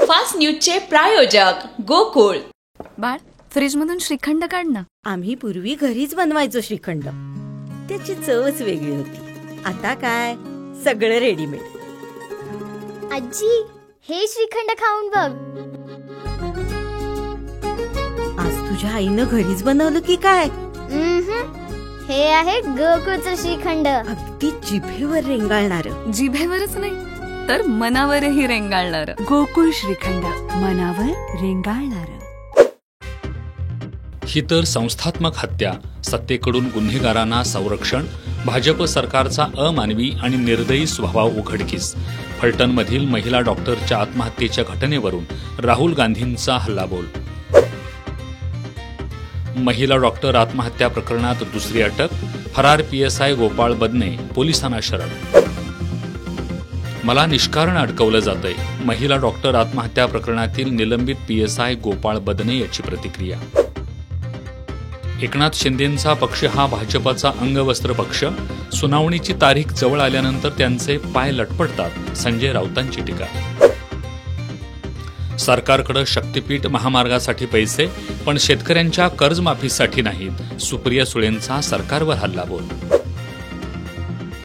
Fast न्यूजचे प्रायोजक गोकुळ. बाळ, fridge मधून श्रीखंड काढ ना. आम्ही पूर्वी घरीच बनवायचो श्रीखंड, त्याची चवच वेगळी होती. आता काय सगळं रेडीमेड. आजी, हे श्रीखंड खाऊन बघ. आज तुझ्या आईनं घरीच बनवलं की काय? हे आहे गोकुळचं श्रीखंड. अगदी जिभेवर रेंगाळणार. जिभेवरच नाही तर मनावरही रेंगाळणार. गोकुळ श्रीखंड, मनावर रेंगाळणार. ही तर संस्थात्मक हत्या, सत्तेकडून गुन्हेगारांना संरक्षण, भाजप सरकारचा अमानवी आणि निर्दयी स्वभाव उघडकीस. फलटणमधील महिला डॉक्टरच्या आत्महत्येच्या घटनेवरून राहुल गांधींचा हल्लाबोल. महिला डॉक्टर आत्महत्या प्रकरणात दुसरी अटक, फरार PSI गोपाळ बदने पोलिसांना शरण. मला निष्कारण अडकवलं जातंय. महिला डॉक्टर आत्महत्या प्रकरणातील निलंबित PSI गोपाळ बदने याची प्रतिक्रिया. एकनाथ शिंदेंचा पक्ष हा भाजपचा अंगवस्त्र पक्ष. सुनावणीची तारीख जवळ आल्यानंतर त्यांचे पाय लटपटतात, संजय राऊतांची टीका. सरकारकडे शक्तीपीठ महामार्गासाठी पैसे, पण शेतकऱ्यांच्या कर्जमाफीसाठी नाहीत, सुप्रिया सुळेंचा सरकारवर हल्लाबोल.